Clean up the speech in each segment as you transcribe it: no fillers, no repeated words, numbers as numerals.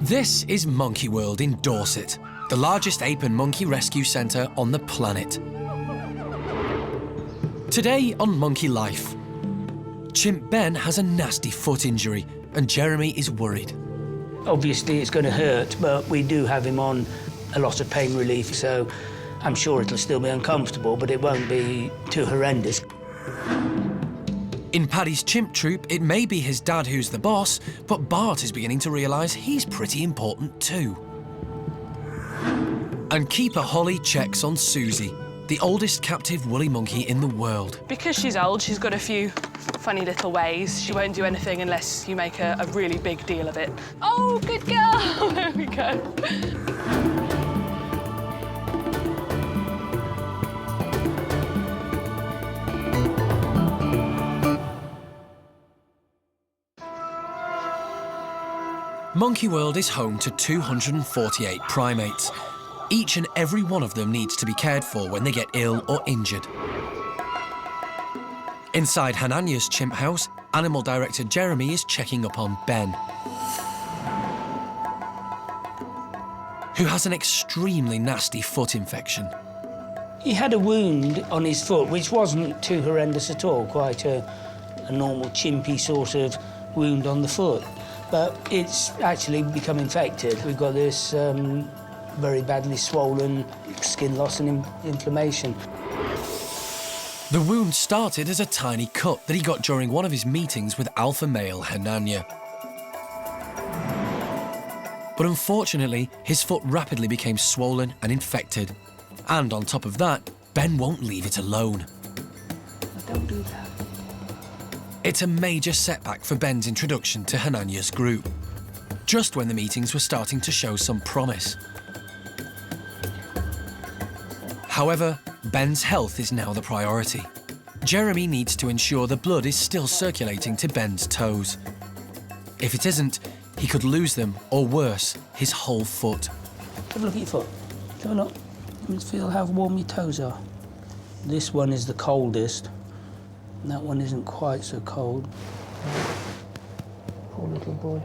This is Monkey World in Dorset, the largest ape and monkey rescue centre on the planet. Today on Monkey Life, Chimp Ben has a nasty foot injury and Jeremy is worried. Obviously it's going to hurt, but we do have him on a lot of pain relief, so I'm sure it'll still be uncomfortable, but it won't be too horrendous. In Paddy's chimp troop, it may be his dad who's the boss, but Bart is beginning to realise he's pretty important too. And Keeper Holly checks on Xuzy, the oldest captive woolly monkey in the world. Because she's old, she's got a few funny little ways. She won't do anything unless you make a really big deal of it. Oh, good girl! There we go. Monkey World is home to 248 primates. Each and every one of them needs to be cared for when they get ill or injured. Inside Hananya's chimp house, animal director Jeremy is checking up on Ben, who has an extremely nasty foot infection. He had a wound on his foot, which wasn't too horrendous at all, quite a normal chimpy sort of wound on the foot. But it's actually become infected. We've got this very badly swollen skin loss and inflammation. The wound started as a tiny cut that he got during one of his meetings with alpha male Hananya. But unfortunately, his foot rapidly became swollen and infected. And on top of that, Ben won't leave it alone. Don't do that. It's a major setback for Ben's introduction to Hananya's group, just when the meetings were starting to show some promise. However, Ben's health is now the priority. Jeremy needs to ensure the blood is still circulating to Ben's toes. If it isn't, he could lose them, or worse, his whole foot. Have a look at your foot. Have a look. Let me feel how warm your toes are. This one is the coldest. And that one isn't quite so cold. Poor little boy.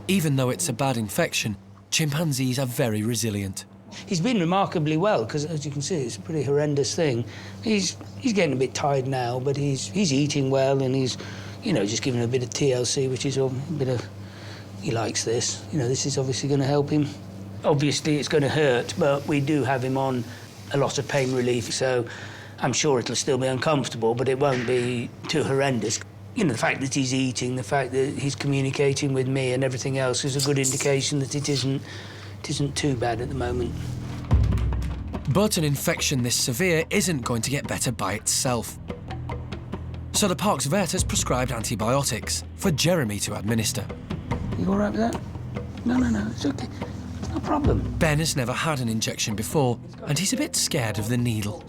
Even though it's a bad infection, chimpanzees are very resilient. He's been remarkably well, because as you can see, it's a pretty horrendous thing. He's getting a bit tired now, but he's eating well, and he's, you know, just giving a bit of TLC, which is a bit of, he likes this. You know, this is obviously going to help him. Obviously, it's going to hurt, but we do have him on a lot of pain relief, so I'm sure it'll still be uncomfortable, but it won't be too horrendous. You know, the fact that he's eating, the fact that he's communicating with me and everything else is a good indication that it isn't too bad at the moment. But an infection this severe isn't going to get better by itself. So the park's vet has prescribed antibiotics for Jeremy to administer. You all right with that? No, it's okay. No problem. Ben has never had an injection before, and he's a bit scared of the needle.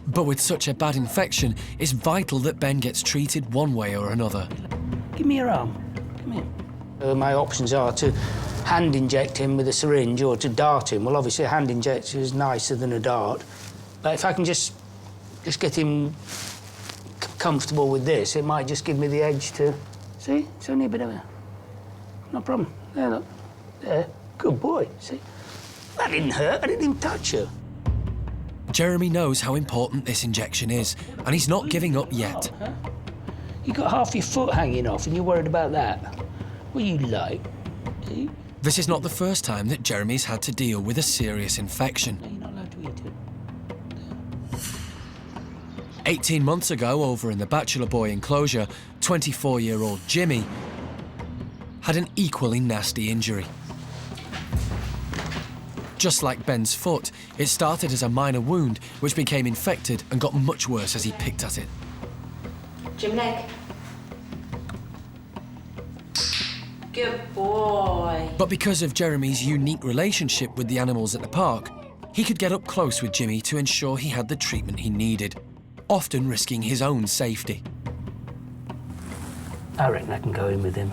But with such a bad infection, it's vital that Ben gets treated one way or another. Give me your arm. Come here. My options are to hand inject him with a syringe or to dart him. Well, obviously, a hand injector is nicer than a dart. But if I can just get him comfortable with this, it might just give me the edge to... See? It's only a bit of a... No problem. There, look. There. Good boy. See? That didn't hurt. I didn't even touch you. Jeremy knows how important this injection is, and he's not giving up yet. Oh, huh? You got half your foot hanging off and you're worried about that? What you like? See? This is not the first time that Jeremy's had to deal with a serious infection. No, you're not allowed to eat it. 18 months ago, over in the Bachelor Boy enclosure, 24-year-old Jimmy had an equally nasty injury. Just like Ben's foot, it started as a minor wound, which became infected and got much worse as he picked at it. Jim leg. Good boy. But because of Jeremy's unique relationship with the animals at the park, he could get up close with Jimmy to ensure he had the treatment he needed, often risking his own safety. I reckon I can go in with him.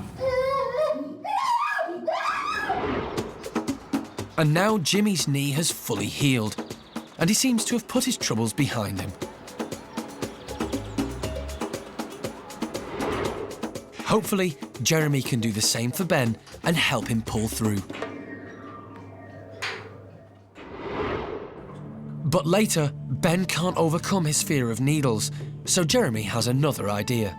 And now Jimmy's knee has fully healed, and he seems to have put his troubles behind him. Hopefully, Jeremy can do the same for Ben and help him pull through. But later, Ben can't overcome his fear of needles, so Jeremy has another idea.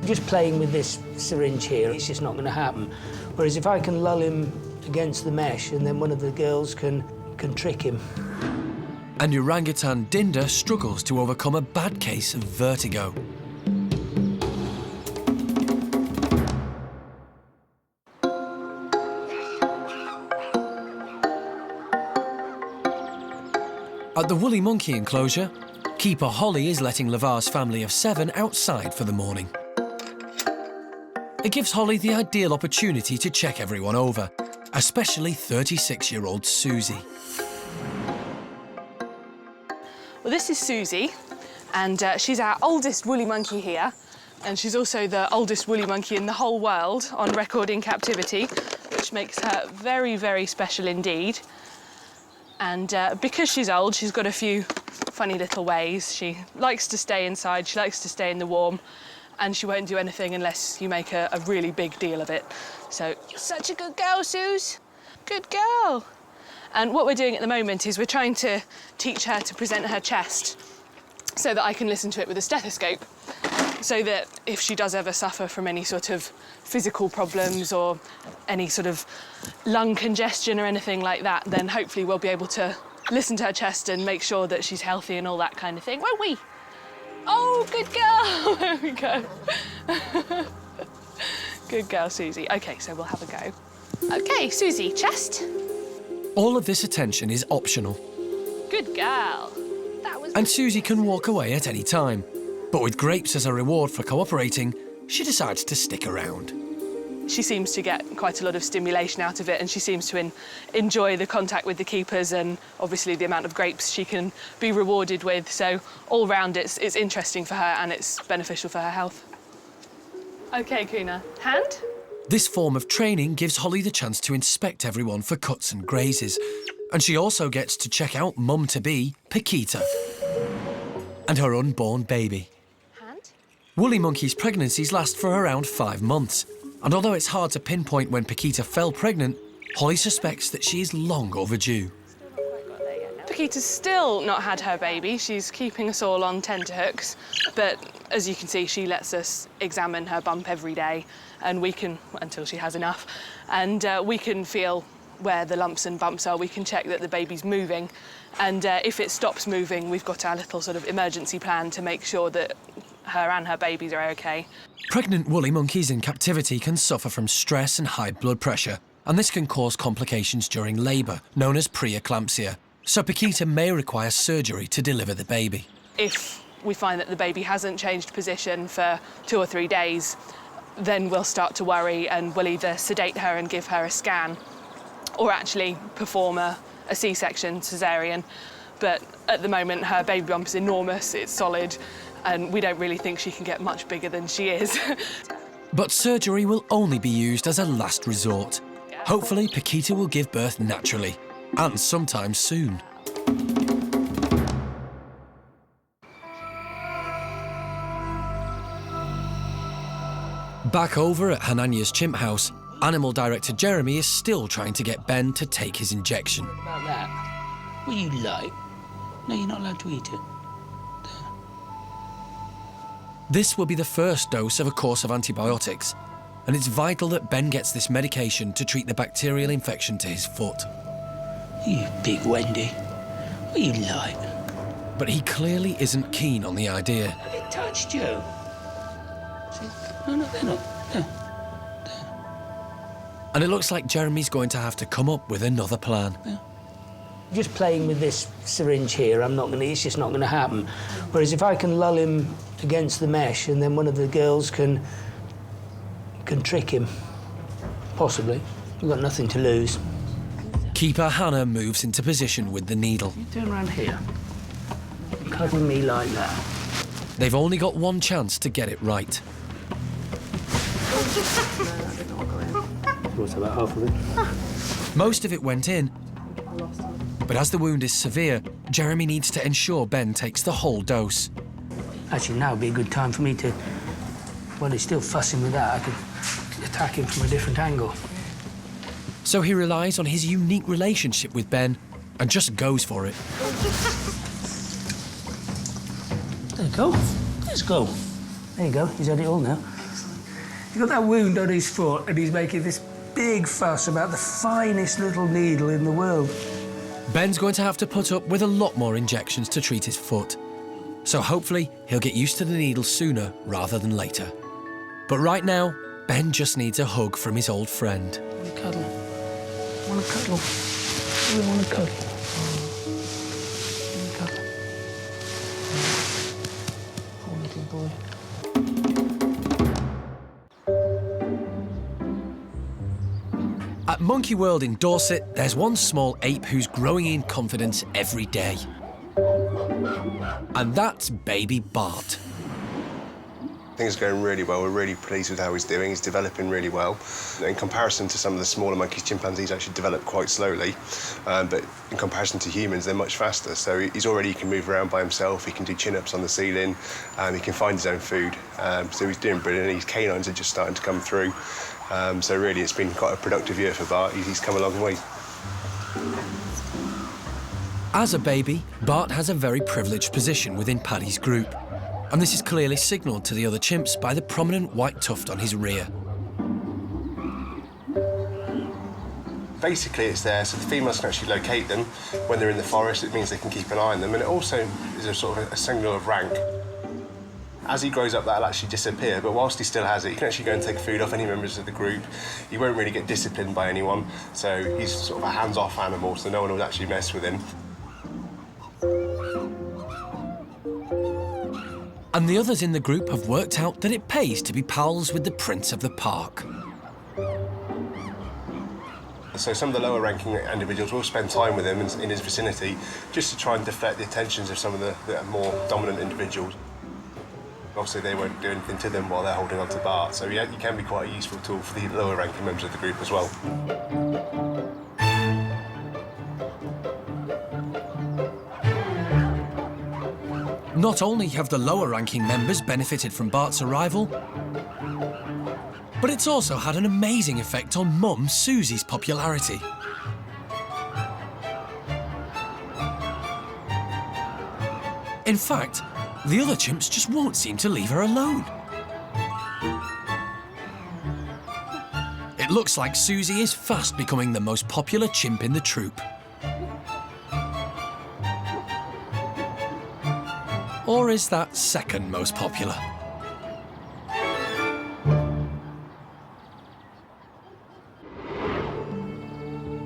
Just playing with this syringe here, it's just not going to happen. Whereas if I can lull him against the mesh and then one of the girls can trick him. And orangutan Dinda struggles to overcome a bad case of vertigo. At the woolly monkey enclosure, keeper Holly is letting Lavar's family of 7 outside for the morning. It gives Holly the ideal opportunity to check everyone over, especially 36-year-old Xuzy. Well, this is Xuzy, and she's our oldest woolly monkey here, and she's also the oldest woolly monkey in the whole world on record in captivity, which makes her very, very special indeed. And because she's old, she's got a few funny little ways. She likes to stay inside, she likes to stay in the warm, and she won't do anything unless you make a really big deal of it. So, you're such a good girl, Suz. Good girl. And what we're doing at the moment is we're trying to teach her to present her chest so that I can listen to it with a stethoscope, so that if she does ever suffer from any sort of physical problems or any sort of lung congestion or anything like that, then hopefully we'll be able to listen to her chest and make sure that she's healthy and all that kind of thing, won't we? Oh, good girl. There we go. Good girl, Xuzy. OK, so we'll have a go. OK, Xuzy, chest. All of this attention is optional. Good girl. That was... And Xuzy can walk away at any time. But with grapes as a reward for cooperating, she decides to stick around. She seems to get quite a lot of stimulation out of it, and she seems to enjoy the contact with the keepers and obviously the amount of grapes she can be rewarded with. So all round it's interesting for her and it's beneficial for her health. OK, Kuna. Hand? This form of training gives Holly the chance to inspect everyone for cuts and grazes. And she also gets to check out mum-to-be, Pakita, and her unborn baby. Hand? Woolly monkeys' pregnancies last for around 5 months. And although it's hard to pinpoint when Pakita fell pregnant, Holly suspects that she is long overdue. Pakita's still not had her baby. She's keeping us all on tenterhooks. But as you can see, she lets us examine her bump every day, and we can, until she has enough, and we can feel where the lumps and bumps are. We can check that the baby's moving, and if it stops moving, we've got our little sort of emergency plan to make sure that her and her babies are OK. Pregnant woolly monkeys in captivity can suffer from stress and high blood pressure, and this can cause complications during labour, known as preeclampsia. So Pakita may require surgery to deliver the baby. If we find that the baby hasn't changed position for 2 or 3 days, then we'll start to worry and we'll either sedate her and give her a scan or actually perform a C-section caesarean. But at the moment, her baby bump is enormous, it's solid, and we don't really think she can get much bigger than she is. But surgery will only be used as a last resort. Hopefully, Pakita will give birth naturally, and sometime soon. Back over at Hananya's chimp house, animal director Jeremy is still trying to get Ben to take his injection. What about that? What you like? No, you're not allowed to eat it. This will be the first dose of a course of antibiotics, and it's vital that Ben gets this medication to treat the bacterial infection to his foot. You big Wendy. What you like? But he clearly isn't keen on the idea. Have it touched you? See? No, they're not. There. And it looks like Jeremy's going to have to come up with another plan. There. Just playing with this syringe here, it's just not going to happen. Whereas if I can lull him against the mesh and then one of the girls can trick him, possibly. We've got nothing to lose. Keeper Hannah moves into position with the needle. You turn around here. Cuddle me like that. They've only got one chance to get it right. What's about half of it? Most of it went in, but as the wound is severe, Jeremy needs to ensure Ben takes the whole dose. Actually, now would be a good time for me to while he's still fussing with that, I could attack him from a different angle. So he relies on his unique relationship with Ben and just goes for it. There you go. Let's go. There you go. He's had it all now. He's got that wound on his foot and he's making this big fuss about the finest little needle in the world. Ben's going to have to put up with a lot more injections to treat his foot. So hopefully he'll get used to the needle sooner rather than later. But right now, Ben just needs a hug from his old friend. I want to cuddle. I want to cuddle. I really want to cuddle. Poor little boy. At Monkey World in Dorset, there's one small ape who's growing in confidence every day. And that's baby Bart. Things are going really well. We're really pleased with how he's doing. He's developing really well. In comparison to some of the smaller monkeys, chimpanzees actually develop quite slowly. But in comparison to humans, they're much faster. So he can move around by himself. He can do chin-ups on the ceiling. He can find his own food. So he's doing brilliant. His canines are just starting to come through. So really, it's been quite a productive year for Bart. He's come a long way. As a baby, Bart has a very privileged position within Paddy's group. And this is clearly signalled to the other chimps by the prominent white tuft on his rear. Basically, it's there so the females can actually locate them. When they're in the forest, it means they can keep an eye on them, and it also is a sort of a signal of rank. As he grows up, that'll actually disappear, but whilst he still has it, he can actually go and take food off any members of the group. He won't really get disciplined by anyone, so he's sort of a hands-off animal, so no one will actually mess with him. And the others in the group have worked out that it pays to be pals with the prince of the park. So some of the lower-ranking individuals will spend time with him in his vicinity just to try and deflect the attentions of some of the more dominant individuals. Obviously, they won't do anything to them while they're holding on to Bart, so yeah, he can be quite a useful tool for the lower-ranking members of the group as well. Not only have the lower-ranking members benefited from Bart's arrival, but it's also had an amazing effect on Mum Xuzy's popularity. In fact, the other chimps just won't seem to leave her alone. It looks like Xuzy is fast becoming the most popular chimp in the troop. Or is that second most popular?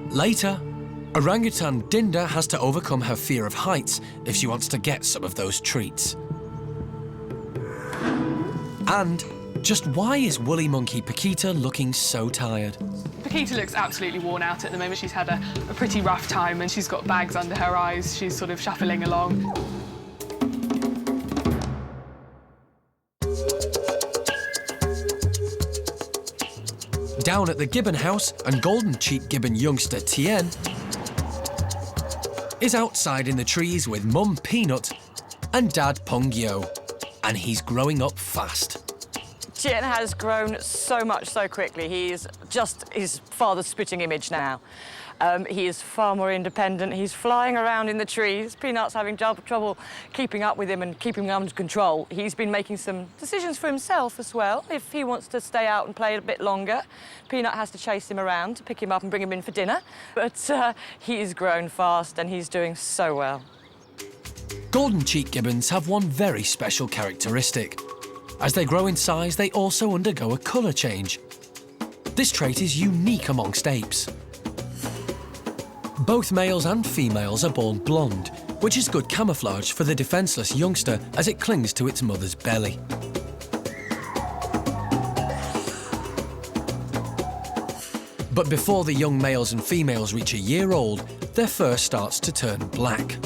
Later, Orangutan Dinda has to overcome her fear of heights if she wants to get some of those treats. And just why is woolly monkey Pakita looking so tired? Pakita looks absolutely worn out at the moment. She's had a pretty rough time and she's got bags under her eyes. She's sort of shuffling along. Down at the Gibbon house, and golden-cheeked Gibbon youngster Tien is outside in the trees with Mum Peanut and Dad Pongyo, and he's growing up fast. Tien has grown so much so quickly. He's just his father's spitting image now. He is far more independent. He's flying around in the trees. Peanut's having trouble keeping up with him and keeping him under control. He's been making some decisions for himself as well. If he wants to stay out and play a bit longer, Peanut has to chase him around to pick him up and bring him in for dinner. But he's grown fast and he's doing so well. Golden-cheeked gibbons have one very special characteristic. As they grow in size, they also undergo a colour change. This trait is unique amongst apes. Both males and females are born blonde, which is good camouflage for the defenceless youngster as it clings to its mother's belly. But before the young males and females reach a year old, their fur starts to turn black.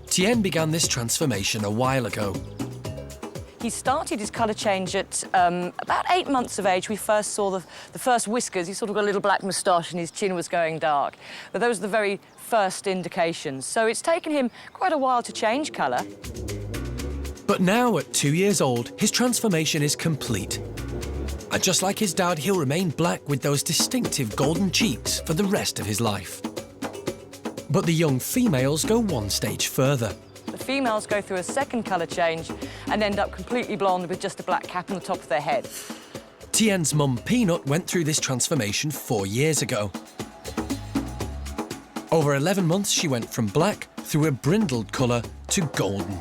Tien began this transformation a while ago. He started his colour change at about 8 months of age. We first saw the first whiskers. He sort of got a little black moustache and his chin was going dark. But those are the very first indications. So it's taken him quite a while to change colour. But now, at 2 years old, his transformation is complete. And just like his dad, he'll remain black with those distinctive golden cheeks for the rest of his life. But the young females go one stage further. The females go through a second colour change and end up completely blonde with just a black cap on the top of their head. Tien's mum, Peanut, went through this transformation 4 years ago. Over 11 months, she went from black through a brindled colour to golden.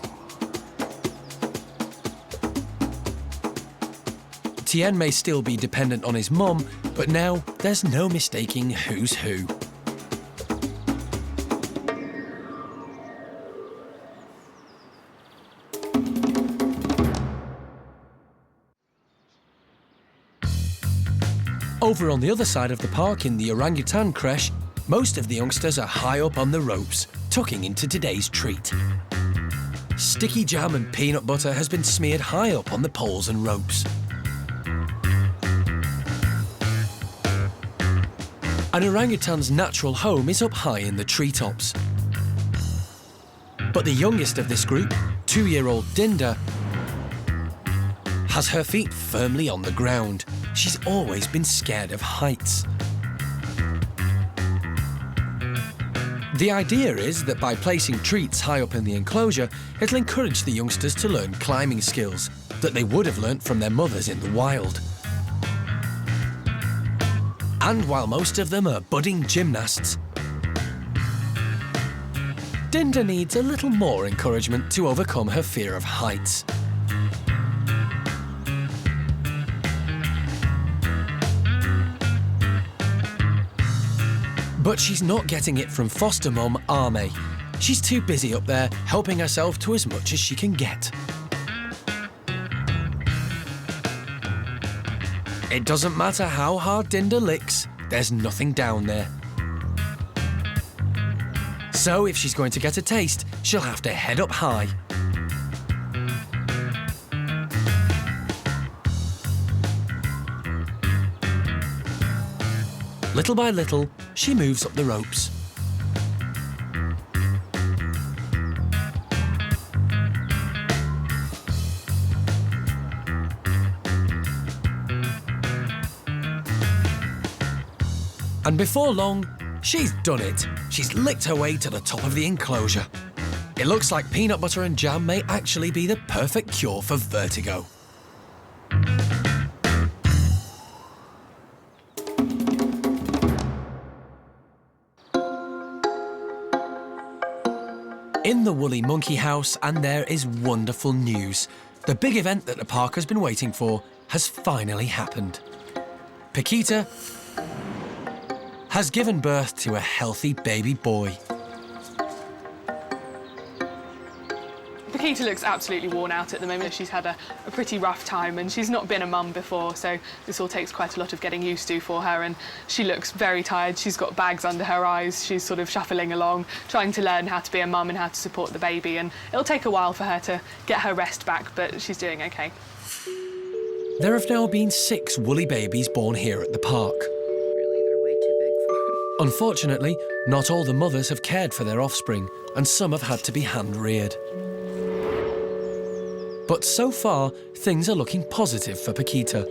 Tien may still be dependent on his mum, but now there's no mistaking who's who. Over on the other side of the park in the Orangutan creche, most of the youngsters are high up on the ropes, tucking into today's treat. Sticky jam and peanut butter has been smeared high up on the poles and ropes. An orangutan's natural home is up high in the treetops. But the youngest of this group, 2-year-old Dinda, has her feet firmly on the ground. She's always been scared of heights. The idea is that by placing treats high up in the enclosure, it'll encourage the youngsters to learn climbing skills that they would have learnt from their mothers in the wild. And while most of them are budding gymnasts, Dinda needs a little more encouragement to overcome her fear of heights. But she's not getting it from foster mum, Ame. She's too busy up there helping herself to as much as she can get. It doesn't matter how hard Dinda licks, there's nothing down there. So if she's going to get a taste, she'll have to head up high. Little by little, she moves up the ropes. And before long, she's done it. She's licked her way to the top of the enclosure. It looks like peanut butter and jam may actually be the perfect cure for vertigo. In the woolly monkey house, and there is wonderful news. The big event that the park has been waiting for has finally happened. Pakita has given birth to a healthy baby boy. Pakita looks absolutely worn out at the moment. She's had a pretty rough time and she's not been a mum before, so this all takes quite a lot of getting used to for her, and she looks very tired. She's got bags under her eyes. She's sort of shuffling along, trying to learn how to be a mum and how to support the baby, and it'll take a while for her to get her rest back, but she's doing okay. There have now been 6 woolly babies born here at the park. Really, they're way too big for him. Unfortunately, not all the mothers have cared for their offspring, and some have had to be hand-reared. But so far, things are looking positive for Pakita.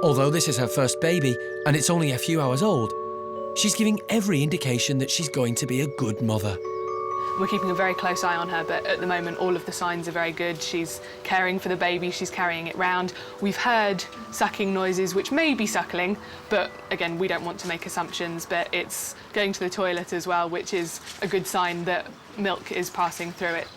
Although this is her first baby, and it's only a few hours old, she's giving every indication that she's going to be a good mother. We're keeping a very close eye on her, but at the moment all of the signs are very good. She's caring for the baby, she's carrying it round. We've heard sucking noises, which may be suckling, but again, we don't want to make assumptions, but it's going to the toilet as well, which is a good sign that milk is passing through it.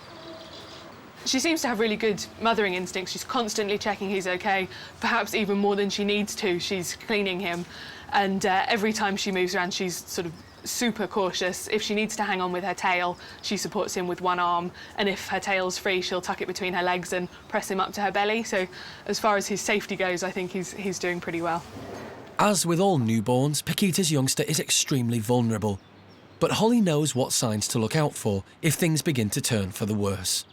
She seems to have really good mothering instincts. She's constantly checking he's okay, perhaps even more than she needs to. She's cleaning him, and every time she moves around, she's sort of super cautious. If she needs to hang on with her tail, she supports him with one arm, and if her tail's free, she'll tuck it between her legs and press him up to her belly. So as far as his safety goes, I think he's doing pretty well. As with all newborns, Pakita's youngster is extremely vulnerable. But Holly knows what signs to look out for if things begin to turn for the worse.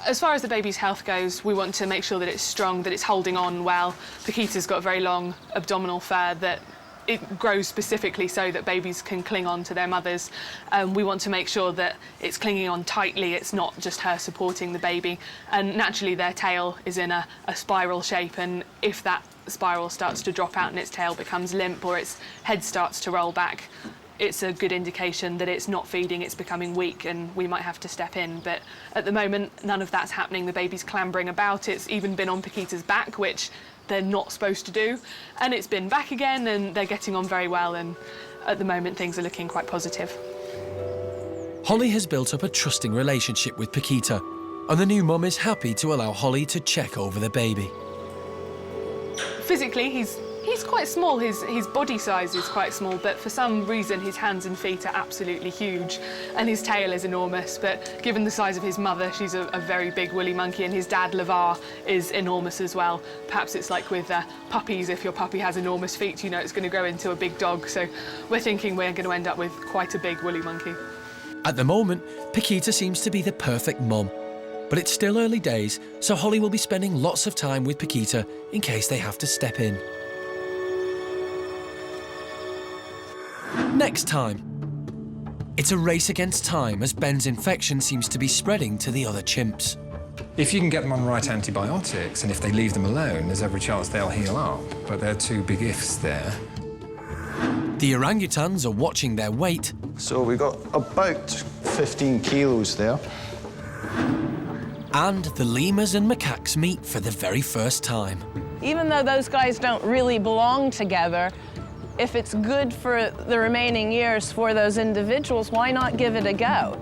As far as the baby's health goes, we want to make sure that it's strong, that it's holding on well. Pakita's got very long abdominal fur that it grows specifically so that babies can cling on to their mothers. We want to make sure that it's clinging on tightly, it's not just her supporting the baby. And naturally their tail is in a spiral shape, and if that spiral starts to drop out and its tail becomes limp or its head starts to roll back, it's a good indication that it's not feeding, it's becoming weak, and we might have to step in. But at the moment, none of that's happening. The baby's clambering about. It's even been on Pakita's back, which they're not supposed to do. And it's been back again, and they're getting on very well. And at the moment, things are looking quite positive. Holly has built up a trusting relationship with Pakita, and the new mum is happy to allow Holly to check over the baby. Physically, he's quite small. His body size is quite small, but for some reason his hands and feet are absolutely huge, and his tail is enormous. But given the size of his mother, she's a very big woolly monkey, and his dad, Lavar, is enormous as well. Perhaps it's like with puppies, if your puppy has enormous feet, you know it's going to grow into a big dog. So we're thinking we're going to end up with quite a big woolly monkey. At the moment, Pakita seems to be the perfect mum. But it's still early days, so Holly will be spending lots of time with Pakita in case they have to step in. Next time. It's a race against time as Ben's infection seems to be spreading to the other chimps. If you can get them on right antibiotics, and if they leave them alone, there's every chance they'll heal up. But there are two big ifs there. The orangutans are watching their weight. So we got about 15 kilos there. And the lemurs and macaques meet for the very first time. Even though those guys don't really belong together, if it's good for the remaining years for those individuals, why not give it a go?